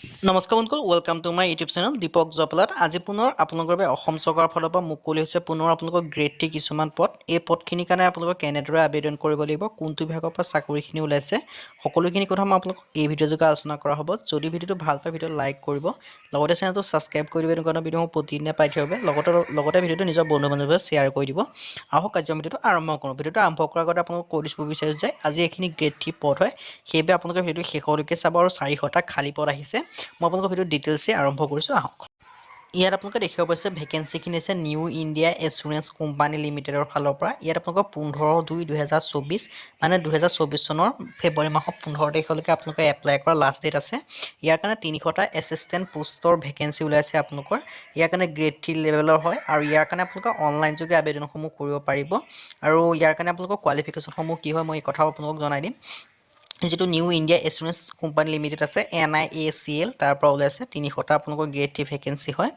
নমস্কাৰ বন্ধুসকল, welcome to my YouTube channel Deepak Japlat. আজি পুনৰ আপোনালোকৰ বাবে অসম চৰকাৰৰ ফালৰ পৰা মুকলি হৈছে পুনৰ আপোনালোকৰ গ্ৰেড 3 কিছুমান পদ। এই পদখিনিৰ কাৰণে আপোনালোকক কেনেদৰে আবেদন কৰিব লাগিব, কোনটো বিভাগৰ পৰা চাকৰিখিনি ওলাইছে, সকলোখিনি কথা মই আপোনালোকক এই ভিডিঅ'যোগে আলোচনা কৰা হ'ব। যদি ভিডিঅ'টো ভাল পায় ভিডিঅ'টো লাইক কৰিব, লগতে চেনেলটো ছাবস্ক্ৰাইব কৰি দিব। এনেকুৱা ভিডিঅ' প্ৰতিদিনে পাই থাকিব। লগতে ভিডিঅ'টো নিজৰ বন্ধু বান্ধৱীৰ শ্বেয়াৰ কৰি দিব। আহক আজি ভিডিঅ'টো আৰম্ভ কৰোঁ। ভিডিঅ'টো আৰম্ভ কৰাৰ আগতে আপোনালোকক কৈ দিব বিচাৰিছোঁ যে আজি এইখিনি গ্ৰেড 3 পদ হয়, সেইবাবে আপোনালোকে ভিডিঅ'টো শেষলৈকে চাব। আৰু 400টা খালী পদ আহিছে। মই আপোনালোকৰ ভিডিঅ' ডিটেইলছে আৰম্ভ কৰিছোঁ, আহক। ইয়াত আপোনালোকে দেখিব পাইছে ভেকেঞ্চিখিনি আছে নিউ ইণ্ডিয়া এচুৰেঞ্চ কোম্পানী লিমিটেডৰ ফালৰ পৰা। ইয়াত আপোনালোকৰ 15/2/2024 মানে 2024 চনৰ ফেব্ৰুৱাৰী মাহৰ 15 তাৰিখলৈকে আপোনালোকে এপ্লাই কৰাৰ লাষ্ট ডেট আছে। ইয়াৰ কাৰণে 300টা এছিষ্টেণ্ট পোষ্টৰ ভেকেঞ্চি ওলাইছে আপোনালোকৰ। ইয়াৰ কাৰণে গ্ৰেড 3 লেভেলৰ হয় আৰু ইয়াৰ কাৰণে আপোনালোকে অনলাইন যোগে আবেদনসমূহ কৰিব পাৰিব। আৰু ইয়াৰ কাৰণে আপোনালোকৰ কোৱালিফিকেশ্যনসমূহ কি হয় মই এই কথাও আপোনালোকক জনাই দিম। যিটো new India assurance company limited আছে NIACL, তাৰ পৰা ওলাইছে 300টা আপোনালোকৰ গ্ৰেড 3 ভেকেঞ্চি হয়।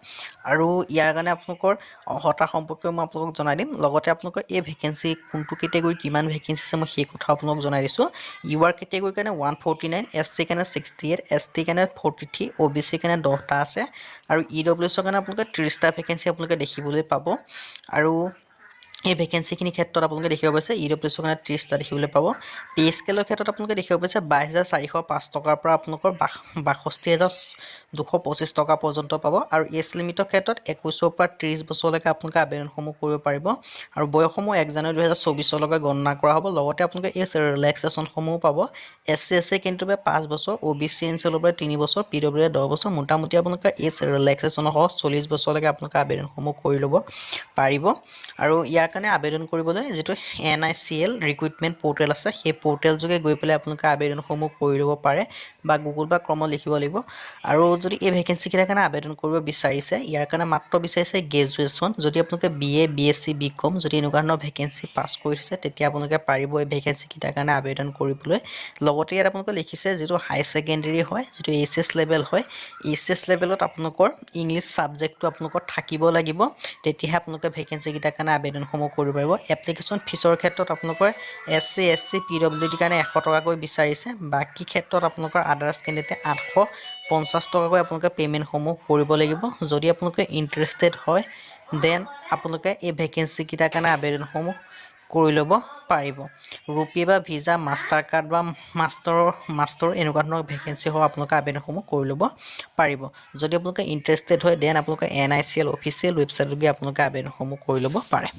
আৰু ইয়াৰ কাৰণে আপোনালোকৰ অৰ্হতা সম্পৰ্কে মই আপোনালোকক জনাই দিম। লগতে আপোনালোকৰ এই ভেকেঞ্চি কোনটো কেটেগৰী কিমান ভেকেঞ্চি আছে মই সেই কথা আপোনালোকক জনাই দিছোঁ। UR কেটেগৰীৰ কাৰণে 149, SC কাৰণে 68, ST কাৰণে 43, OBC কাৰণে 10টা আছে। আৰু EWS কাৰণে আপোনালোকে 30টা ভেকেঞ্চি আপোনালোকে দেখিবলৈ পাব। আৰু এই ভেকেঞ্চিখিনিৰ ক্ষেত্ৰত আপোনালোকে দেখিব পাইছে EWS কাৰণে 30টা দেখিবলৈ পাব। পে স্কেলৰ ক্ষেত্ৰত আপোনালোকে দেখিব পাইছে 22,405 টকাৰ পৰা আপোনালোকৰ 62,225 টকা পৰ্যন্ত পাব। আৰু এজ লিমিটৰ ক্ষেত্ৰত 21ৰ পৰা 30 বছৰলৈকে আপোনালোকে আবেদনসমূহ কৰিব পাৰিব। আৰু বয়সসমূহ 1 জানুৱাৰী 2024লৈকে গণনা কৰা হ'ব। লগতে আপোনালোকে এই ৰিলেক্সেশ্যনসমূহ পাব। SC SC কেণ্ডিডেটৰ 5 বছৰ, OBC NCলৰ পৰা 3 বছৰ, PWD 10 বছৰ, মোটামুটি আপোনালোকে এই ৰিলেক্সেশ্যনৰ সহ 40 বছৰলৈকে আপোনালোকে আবেদনসমূহ কৰি ল'ব পাৰিব। আৰু ইয়াৰ কাৰণে আবেদন কৰিবলৈ যিটো NICL ৰিক্ৰুইটমেণ্ট পৰ্টেল আছে, সেই পৰ্টেল যোগে গৈ পেলাই আপোনালোকে আবেদনসমূহ কৰি ল'ব পাৰে বা গুগল বা ক্ৰমত লিখিব লাগিব। আৰু যদি এই ভেকেঞ্চিকেইটাৰ কাৰণে আবেদন কৰিব বিচাৰিছে, ইয়াৰ কাৰণে মাত্ৰ বিচাৰিছে গ্ৰেজুৱেশ্যন। যদি আপোনালোকে BA BSc BCom যদি এনেকুৱা ধৰণৰ ভেকেঞ্চি পাছ কৰি থৈছে তেতিয়া আপোনালোকে পাৰিব এই ভেকেঞ্চিকেইটাৰ কাৰণে আবেদন কৰিবলৈ। লগতে ইয়াত আপোনালোকে লিখিছে যিটো হাই ছেকেণ্ডেৰী হয়, যিটো HS লেভেল হয়, HS লেভেলত আপোনালোকৰ ইংলিছ ছাবজেক্টটো আপোনালোকৰ থাকিব লাগিব, তেতিয়াহে আপোনালোকে ভেকেঞ্চিকেইটাৰ কাৰণে আবেদনসমূহ কৰিব পাৰিব। এপ্লিকেশ্যন ফিজৰ ক্ষেত্ৰত আপোনালোকৰ SC SC PWDৰ কাৰণে 100 টকাকৈ বিচাৰিছে। বাকী ক্ষেত্ৰত আপোনালোকৰ আদাৰ্ছ কেণ্ডিডেটে 850 টকাকৈ আপোনালোকে পে'মেণ্টসমূহ কৰিব লাগিব। যদি আপোনালোকে ইণ্টাৰেষ্টেড হয় দেন আপোনালোকে এই ভেকেঞ্চিকেইটাৰ কাৰণে আবেদনসমূহ কৰি ল'ব পাৰিব। ৰুপে বা ভিজা, মাষ্টাৰ কাৰ্ড বা মাষ্টৰ এনেকুৱা ধৰণৰ ভেকেঞ্চি হোৱা আপোনালোকে আবেদনসমূহ কৰি ল'ব পাৰিব। যদি আপোনালোকে ইণ্টাৰেষ্টেড হয় দেন আপোনালোকে NICL অফিচিয়েল ৱেবছাইটত গৈ আপোনালোকে আবেদনসমূহ কৰি ল'ব পাৰে।